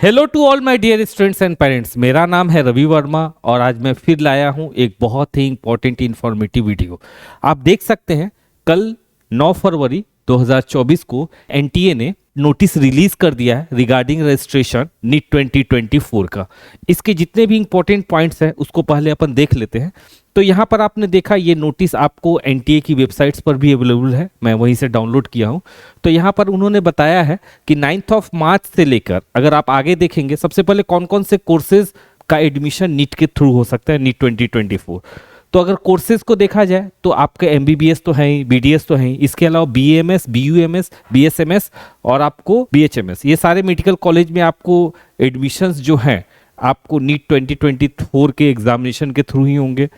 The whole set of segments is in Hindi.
Hello to all my dear students and parents. मेरा नाम है रवि वर्मा और आज मैं फिर लाया हूं एक बहुत ही इंपॉर्टेंट इन्फॉर्मेटिव वीडियो। आप देख सकते हैं कल 9 फरवरी 2024 को एनटीए ने नोटिस रिलीज कर दिया है रिगार्डिंग रजिस्ट्रेशन नीट 2024 का। इसके जितने भी इंपॉर्टेंट पॉइंट्स हैं उसको पहले अपन देख लेते हैं। तो यहाँ पर आपने देखा ये नोटिस आपको एनटीए की वेबसाइट्स पर भी अवेलेबल है, मैं वहीं से डाउनलोड किया हूँ। तो यहाँ पर उन्होंने बताया है कि 9 मार्च से लेकर अगर आप आगे देखेंगे सबसे पहले कौन कौन से कोर्सेज का एडमिशन नीट के थ्रू हो सकता है नीट 2024। तो अगर कोर्सेज को देखा जाए तो आपके एमबीबीएस तो है ही, बीडीएस तो है ही, इसके अलावा बीएमएस, बीयूएमएस, बीएसएमएस और आपको बीएचएमएस, ये सारे मेडिकल कॉलेज में आपको एडमिशन्स जो हैं आपको नीट 2024 के एग्जामिनेशन के थ्रू ही होंगे।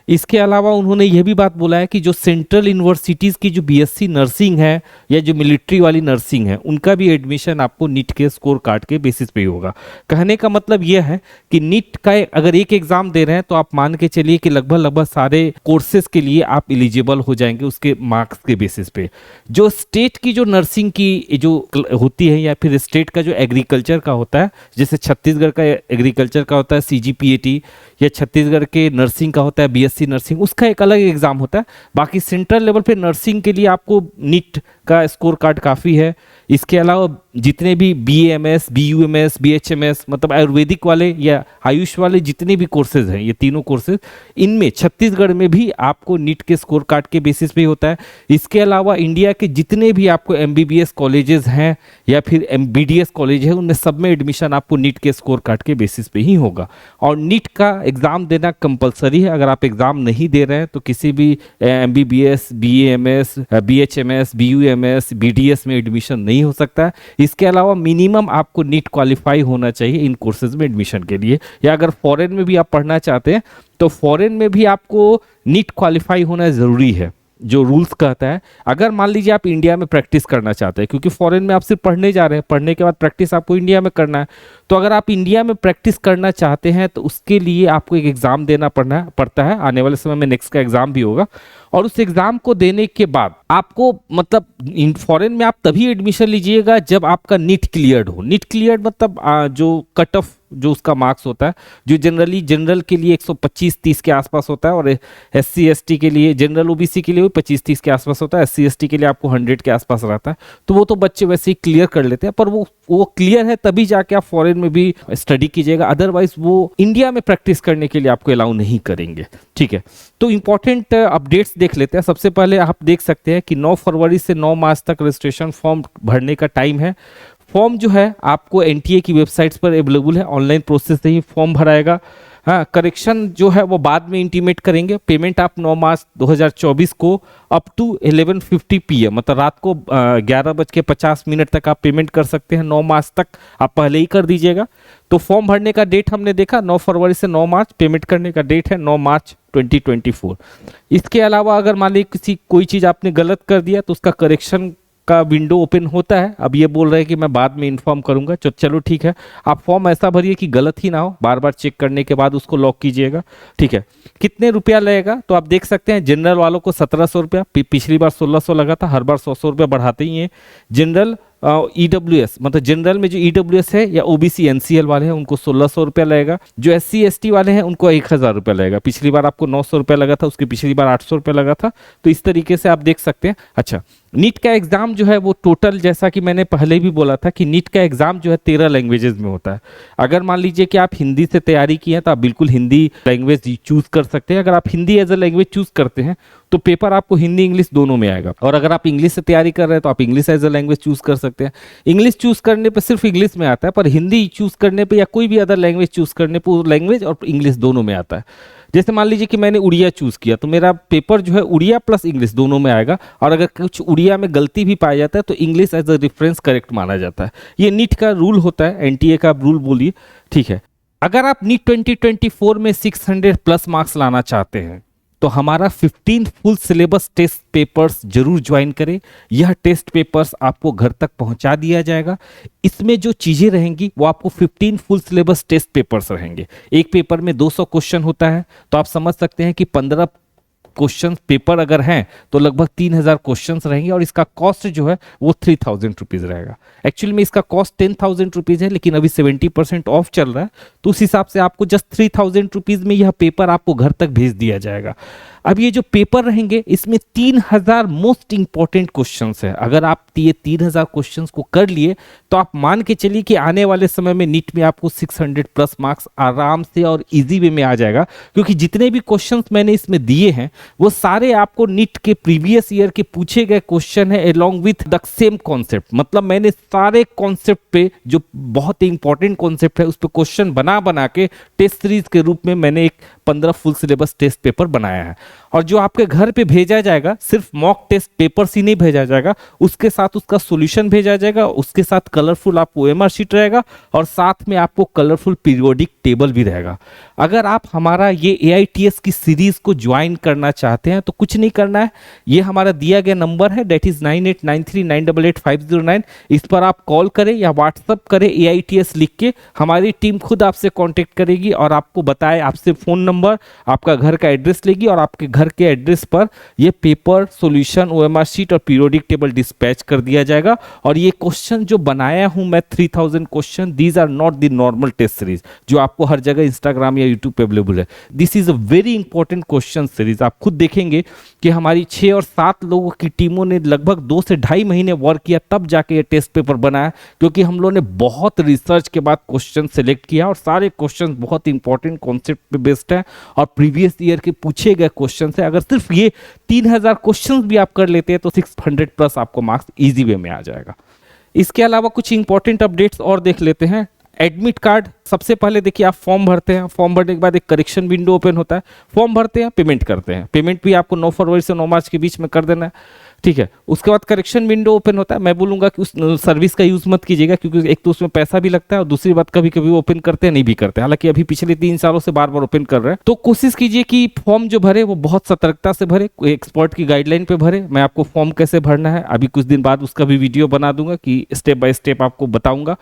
इसके अलावा उन्होंने यह भी बात बोला है कि जो सेंट्रल यूनिवर्सिटीज़ की जो बीएससी नर्सिंग है या जो मिलिट्री वाली नर्सिंग है उनका भी एडमिशन आपको नीट के स्कोर कार्ड के बेसिस पे ही होगा। कहने का मतलब यह है कि नीट का अगर एक एग्जाम दे रहे हैं तो आप मान के चलिए कि लगभग सारे कोर्सेज के लिए आप एलिजिबल हो जाएंगे उसके मार्क्स के बेसिस पे। जो स्टेट की जो नर्सिंग की जो होती है या फिर स्टेट का जो एग्रीकल्चर का होता है, जैसे छत्तीसगढ़ का एग्रीकल्चर का होता है सीजीपीएटी, या छत्तीसगढ़ के नर्सिंग का होता है बीएससी नर्सिंग, उसका एक अलग एग्जाम होता है। बाकी सेंट्रल लेवल पे नर्सिंग के लिए आपको नीट का स्कोर कार्ड काफ़ी है। इसके अलावा जितने भी बीएमएस, बीयूएमएस, बीएचएमएस मतलब आयुर्वेदिक वाले या आयुष वाले जितने भी कोर्सेज हैं, ये तीनों कोर्सेज इनमें छत्तीसगढ़ में भी आपको नीट के स्कोर कार्ड के बेसिस पे होता है। इसके अलावा इंडिया के जितने भी आपको एमबीबीएस कॉलेजेस हैं या फिर एमबीडीएस कॉलेज है उनमें सब में एडमिशन आपको नीट के स्कोर कार्ड के बेसिस पे ही होगा। और नीट का एग्ज़ाम देना कंपलसरी है। अगर आप एग्ज़ाम नहीं दे रहे हैं तो किसी भी MBBS, BMS, BHMS, BUMS, BDS में एडमिशन नहीं हो सकता है। इसके अलावा मिनिमम आपको नीट क्वालिफाई होना चाहिए इन कोर्सेज में एडमिशन के लिए। या अगर फॉरेन में भी आप पढ़ना चाहते हैं तो फॉरेन में भी आपको नीट क्वालिफाई होना ज़रूरी है। जो रूल्स कहता है, अगर मान लीजिए आप इंडिया में प्रैक्टिस करना चाहते हैं, क्योंकि फॉरेन में आप सिर्फ पढ़ने जा रहे हैं, पढ़ने के बाद प्रैक्टिस आपको इंडिया में करना है। तो अगर आप इंडिया में प्रैक्टिस करना चाहते हैं तो उसके लिए आपको एक एग्ज़ाम देना पड़ता है। आने वाले समय में नेक्स्ट का एग्ज़ाम भी होगा और उस एग्ज़ाम को देने के बाद आपको मतलब फॉरेन में आप तभी एडमिशन लीजिएगा जब आपका नीट क्लियर्ड हो। नीट क्लियर्ड मतलब जो कट ऑफ जो उसका मार्क्स होता है, जो जनरल के लिए 125-30 के आसपास होता है और एससी एसटी के लिए, जनरल ओबीसी के लिए 25-30 के आसपास होता है, एससी एसटी के लिए आपको 100 के आसपास रहता है। तो वो तो बच्चे वैसे ही क्लियर कर लेते हैं, पर वो क्लियर है तभी जाके आप फॉरेन में भी स्टडी कीजिएगा, अदरवाइज वो इंडिया में प्रैक्टिस करने के लिए आपको अलाउ नहीं करेंगे। ठीक है, तो इंपॉर्टेंट अपडेट्स देख लेते हैं। सबसे पहले आप देख सकते हैं कि 9 फरवरी से 9 मार्च तक रजिस्ट्रेशन फॉर्म भरने का टाइम है। फॉर्म जो है आपको एनटीए की वेबसाइट्स पर अवेलेबल है, ऑनलाइन प्रोसेस से ही फॉर्म भराएगा। हाँ, करेक्शन जो है वो बाद में इंटीमेट करेंगे। पेमेंट आप 9 मार्च 2024 को अप टू 11:50 PM मतलब रात को 11:50 तक आप पेमेंट कर सकते हैं। 9 मार्च तक आप पहले ही कर दीजिएगा। तो फॉर्म भरने का डेट हमने देखा 9 फरवरी से 9 मार्च, पेमेंट करने का डेट है 9 मार्च 2024। इसके अलावा अगर मान लीजिए कोई चीज़ आपने गलत कर दिया तो उसका करेक्शन का विंडो ओपन होता है। अब ये बोल रहे हैं कि मैं बाद में इन्फॉर्म करूंगा, चलो ठीक है। आप फॉर्म ऐसा भरिए कि गलत ही ना हो, बार बार चेक करने के बाद उसको लॉक कीजिएगा। ठीक है, कितने रुपया लगेगा तो आप देख सकते हैं जनरल वालों को 1700 रुपया, पिछली बार 1600 लगा था, हर बार 100 रुपया बढ़ाते ही हैं। जनरल ईडब्ल्यूएस मतलब जनरल में जो ईडब्ल्यूएस है या ओबीसी एनसीएल वाले हैं उनको 1600 रुपया लगेगा। जो एससी एसटी वाले हैं उनको 1000 रुपया लगेगा। पिछली बार आपको 900 रुपया लगा था, उसकी पिछली बार 800 रुपया लगा था। तो इस तरीके से आप देख सकते हैं। अच्छा, नीट का एग्जाम जो है वो टोटल, जैसा कि मैंने पहले भी बोला था कि नीट का एग्जाम जो है 13 लैंग्वेजेस में होता है। अगर मान लीजिए कि आप हिंदी से तैयारी की है तो आप बिल्कुल हिंदी लैंग्वेज चूज कर सकते हैं। अगर आप Hindi as a language choose करते हैं तो पेपर आपको हिंदी इंग्लिश दोनों में आएगा। और अगर आप इंग्लिश से तैयारी कर रहे हैं तो आप English as a language choose कर सकते हैं। इंग्लिश चूज करने पे सिर्फ इंग्लिश में आता है, पर हिंदी चूज करने पे या कोई भी अदर लैंग्वेज चूज करने पे वो लैंग्वेज और इंग्लिश दोनों में आता है। जैसे मान लीजिए कि मैंने उड़िया चूज किया तो मेरा पेपर जो है उड़िया प्लस इंग्लिश दोनों में आएगा। और अगर कुछ उड़िया में गलती भी पाया जाता है तो English as a reference correct माना जाता है। ये नीट का रूल होता है, एनटीए का रूल बोलिए। ठीक है, अगर आप नीट 2024 में 600+ मार्क्स लाना चाहते हैं तो हमारा 15 फुल सिलेबस टेस्ट पेपर्स जरूर ज्वाइन करें। यह टेस्ट पेपर्स आपको घर तक पहुंचा दिया जाएगा। इसमें जो चीज़ें रहेंगी वो आपको 15 फुल सिलेबस टेस्ट पेपर्स रहेंगे। एक पेपर में 200 क्वेश्चन होता है, तो आप समझ सकते हैं कि 15 क्वेश्चन पेपर अगर हैं तो लगभग 3000 क्वेश्चन रहेंगे और इसका कॉस्ट जो है वो 3000 रुपीज़ रहेगा। एक्चुअली में इसका कॉस्ट 10,000 रुपीज़ है, लेकिन अभी 70% ऑफ चल रहा है, तो उस हिसाब से आपको जस्ट 3000 रुपीज़ में यह पेपर आपको घर तक भेज दिया जाएगा। अब ये जो पेपर रहेंगे इसमें 3000 मोस्ट इंपॉर्टेंट क्वेश्चंस है। अगर आप ये 3000 क्वेश्चंस को कर लिए तो आप मान के चलिए कि आने वाले समय में नीट में आपको 600 प्लस मार्क्स आराम से और इजी वे में आ जाएगा, क्योंकि जितने भी क्वेश्चंस मैंने इसमें दिए हैं वो सारे आपको नीट के प्रीवियस ईयर के पूछे गए क्वेश्चन है along with the same concept. मतलब मैंने सारे कॉन्सेप्ट पे जो बहुत ही इंपॉर्टेंट कॉन्सेप्ट है उस पर क्वेश्चन बना बना के टेस्ट सीरीज के रूप में मैंने एक 15 फुल सिलेबस टेस्ट पेपर बनाया है। और जो आपके घर पे भेजा जाएगा सिर्फ मॉक टेस्ट पेपर ही नहीं भेजा जाएगा, उसके साथ उसका सॉल्यूशन भेजा जाएगा, उसके साथ कलरफुल आपको ओएमआर शीट रहेगा और साथ में आपको कलरफुल पीरियोडिक टेबल भी रहेगा। अगर आप हमारा ये AITS की सीरीज को ज्वाइन करना चाहते हैं तो कुछ नहीं करना है, ये हमारा दिया गया नंबर है, डेट इज 9893988509। इस पर आप कॉल करें या व्हाट्सअप करें AITS लिख के, हमारी टीम खुद आपसे कांटेक्ट करेगी और आपको बताए, आपसे फोन नंबर, आपका घर का एड्रेस लेगी और आपके घर के एड्रेस पर ये पेपर, सॉल्यूशन, ओएमआर शीट और पीरियोडिक टेबल डिस्पैच कर दिया जाएगा। और ये क्वेश्चन जो बनाया हूं मैं 3000 question, these are not the normal test series जो आपको हर जगह इंस्टाग्राम या यूट्यूब पे अवेलेबल है। This is a very important question series. आप खुद देखेंगे कि हमारी 6 और 7 लोगों की टीमों ने लगभग 2 से ढाई महीने वर्क किया, तब जाके ये टेस्ट पेपर बनाया, क्योंकि हम लोगों ने बहुत रिसर्च के बाद क्वेश्चन सेलेक्ट किया और सारे क्वेश्चन बहुत इंपॉर्टेंट कॉन्सेप्ट पे बेस्ड है और प्रीवियस ईयर के पूछे गए क्वेश्चन है। अगर सिर्फ ये 3000 क्वेश्चंस भी आप कर लेते हैं तो 600 प्लस आपको मार्क्स इजी वे में आ जाएगा। इसके अलावा कुछ इंपॉर्टेंट अपडेट्स और देख लेते हैं। एडमिट कार्ड, सबसे पहले देखिए आप फॉर्म भरते हैं, फॉर्म भरने के बाद एक करेक्शन विंडो ओपन होता है, फॉर्म भरते हैं, पेमेंट करते हैं। पेमेंट भी आपको 9 फरवरी से 9 मार्च के बीच में कर देना है, ठीक है। उसके बाद करेक्शन विंडो ओपन होता है। मैं बोलूंगा कि उस सर्विस का यूज मत कीजिएगा, क्योंकि एक तो उसमें पैसा भी लगता है और दूसरी बात कभी कभी ओपन करते हैं, नहीं भी करते। हालांकि अभी पिछले 3 सालों से बार बार ओपन कर रहे हैं, तो कोशिश कीजिए कि फॉर्म जो भरे वो बहुत सतर्कता से भरे, एक्सपर्ट की गाइडलाइन पे भरे। मैं आपको फॉर्म कैसे भरना है अभी कुछ दिन बाद उसका भी वीडियो बना दूंगा कि स्टेप बाय स्टेप आपको बताऊंगा।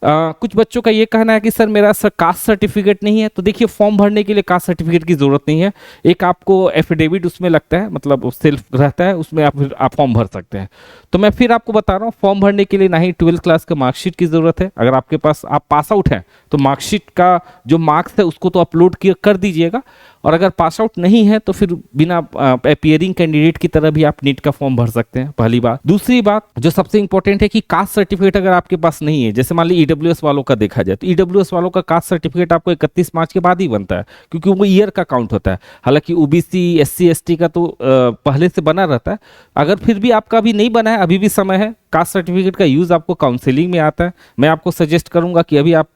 कुछ बच्चों का ये कहना है कि सर मेरा कास्ट सर्टिफिकेट नहीं है, तो देखिए फॉर्म भरने के लिए कास्ट सर्टिफिकेट की जरूरत नहीं है। एक आपको एफिडेविट उसमें लगता है, मतलब सेल्फ रहता है, उसमें आप फॉर्म भर सकते हैं। तो मैं फिर आपको बता रहा हूँ, फॉर्म भरने के लिए ना ही 12th क्लास का मार्कशीट की जरूरत है। अगर आपके पास आप पास आउट हैं तो मार्कशीट का जो मार्क्स है उसको तो अपलोड कर दीजिएगा, और अगर पास आउट नहीं है तो फिर बिना अपीयरिंग कैंडिडेट की तरह भी आप नीट का फॉर्म भर सकते हैं, पहली बात। दूसरी बात जो सबसे इंपॉर्टेंट है कि कास्ट सर्टिफिकेट अगर आपके पास नहीं है, जैसे मान लीजिए EWS वालों का देखा जाए तो EWS वालों का कास्ट सर्टिफिकेट आपको 31 मार्च के बाद ही बनता है, क्योंकि वो ईयर का काउंट होता है। हालांकि OBC SC ST का तो पहले से बना रहता है। अगर फिर भी आपका अभी नहीं बना है, अभी भी समय है। कास्ट सर्टिफिकेट का यूज आपको काउंसलिंग में आता है। मैं आपको सजेस्ट करूंगा कि अभी आप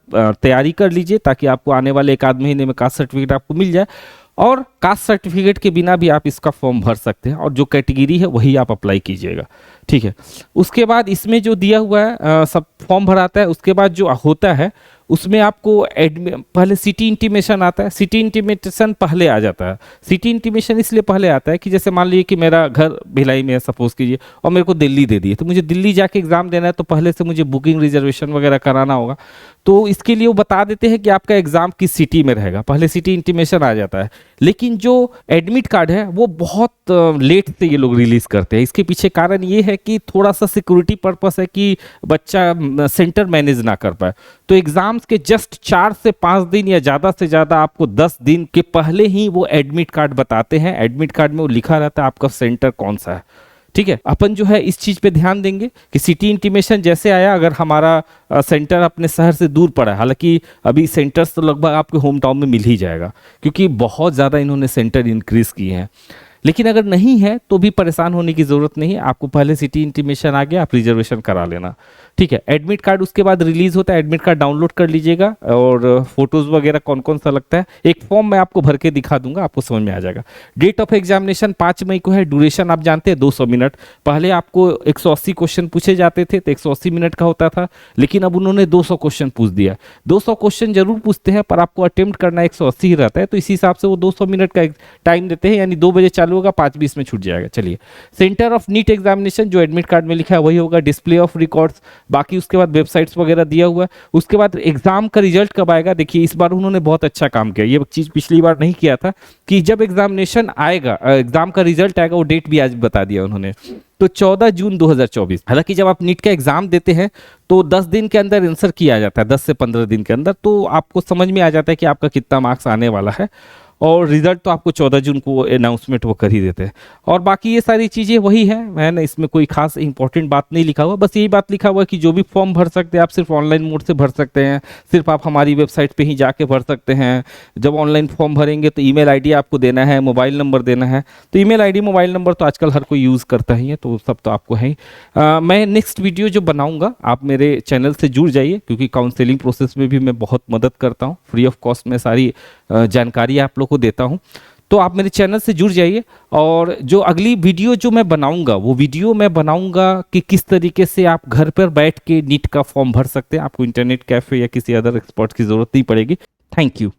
तैयारी कर लीजिए, ताकि आपको आने वाले 1 आध महीने में कास्ट सर्टिफिकेट आपको मिल जाए। और कास्ट सर्टिफिकेट के बिना भी आप इसका फॉर्म भर सकते हैं, और जो कैटेगरी है वही आप अप्लाई कीजिएगा, ठीक है। उसके बाद इसमें जो दिया हुआ है सब फॉर्म भराता है, उसके बाद जो होता है उसमें आपको पहले सिटी इंटीमेशन आता है। सिटी इंटीमेशन पहले आ जाता है। सिटी इंटीमेशन इसलिए पहले आता है कि जैसे मान लीजिए कि मेरा घर भिलाई में है सपोज कीजिए, और मेरे को दिल्ली दे दिए, तो मुझे दिल्ली जाके एग्जाम देना है, तो पहले से मुझे बुकिंग रिजर्वेशन वगैरह कराना होगा। तो इसके लिए वो बता देते हैं कि आपका एग्जाम किस सिटी में रहेगा, पहले सिटी इंटीमेशन आ जाता है। लेकिन जो एडमिट कार्ड है वो बहुत लेट से ये लोग रिलीज करते हैं। इसके पीछे कारण ये है कि थोड़ा सा सिक्योरिटी पर्पस है कि बच्चा सेंटर मैनेज ना कर पाए। तो एग्जाम्स के जस्ट 4 से 5 दिन या ज़्यादा से ज़्यादा आपको 10 दिन के पहले ही वो एडमिट कार्ड बताते हैं। एडमिट कार्ड में वो लिखा रहता है आपका सेंटर कौन सा है, ठीक है। अपन जो है इस चीज़ पे ध्यान देंगे कि सिटी इंटीमेशन जैसे आया, अगर हमारा सेंटर अपने शहर से दूर पड़ा है, हालांकि अभी सेंटर्स तो लगभग आपके होम टाउन में मिल ही जाएगा, क्योंकि बहुत ज़्यादा इन्होंने सेंटर इंक्रीज किए हैं। लेकिन अगर नहीं है तो भी परेशान होने की ज़रूरत नहीं है, आपको पहले सिटी इंटीमेशन आ गया, आप रिजर्वेशन करा लेना, ठीक है। एडमिट कार्ड उसके बाद रिलीज होता है, एडमिट कार्ड डाउनलोड कर लीजिएगा, और फोटोज वगैरह कौन कौन सा लगता है एक फॉर्म मैं आपको भर के दिखा दूंगा, आपको समझ में आ जाएगा। डेट ऑफ एग्जामिनेशन 5 मई को है। ड्यूरेशन आप जानते हैं 200 मिनट। पहले आपको 180 क्वेश्चन पूछे जाते थे तो 180 मिनट का होता था, लेकिन अब उन्होंने 200 क्वेश्चन पूछ दिया। 200 क्वेश्चन जरूर पूछते हैं, पर आपको अटेम्प्ट करना 180 ही रहता है, तो इस हिसाब से वो 200 मिनट का टाइम देते हैं, यानी 2 बजे चालू होगा, 5:20 में छूट जाएगा। चलिए, सेंटर ऑफ नीट एग्जामिनेशन जो एडमिट कार्ड में लिखा है वही होगा। डिस्प्ले ऑफ रिकॉर्ड्स बाकी उसके बाद वेबसाइट्स वगैरह दिया हुआ है। उसके बाद एग्जाम का रिजल्ट कब आएगा, देखिए इस बार उन्होंने बहुत अच्छा काम किया, ये चीज़ पिछली बार नहीं किया था कि जब एग्जामिनेशन आएगा, एग्जाम का रिजल्ट आएगा, वो डेट भी आज बता दिया उन्होंने, तो 14 जून 2024। हालांकि जब आप नीट का एग्जाम देते हैं तो 10 दिन के अंदर आंसर किया जाता है, 10 से 15 दिन के अंदर, तो आपको समझ में आ जाता है कि आपका कितना मार्क्स आने वाला है, और रिजल्ट तो आपको 14 जून को अनाउंसमेंट वो कर ही देते हैं। और बाकी ये सारी चीज़ें वही है ना, इसमें कोई खास इंपॉर्टेंट बात नहीं लिखा हुआ, बस यही बात लिखा हुआ है कि जो भी फॉर्म भर सकते हैं आप सिर्फ ऑनलाइन मोड से भर सकते हैं, सिर्फ आप हमारी वेबसाइट पे ही जाके भर सकते हैं। जब ऑनलाइन फॉर्म भरेंगे तो ईमेल आईडी आपको देना है, मोबाइल नंबर देना है, तो ईमेल आईडी मोबाइल नंबर तो आजकल हर कोई यूज़ करता ही है, तो सब तो आपको है ही। मैं नेक्स्ट वीडियो जो बनाऊँगा, आप मेरे चैनल से जुड़ जाइए, क्योंकि काउंसलिंग प्रोसेस में भी मैं बहुत मदद करता हूँ, फ्री ऑफ कॉस्ट में सारी जानकारी आप लोग को देता हूँ। तो आप मेरे चैनल से जुड़ जाइए, और जो अगली वीडियो जो मैं बनाऊंगा, वो वीडियो मैं बनाऊंगा कि किस तरीके से आप घर पर बैठ के नीट का फॉर्म भर सकते हैं, आपको इंटरनेट कैफे या किसी अदर एक्सपर्ट की ज़रूरत नहीं पड़ेगी। Thank you.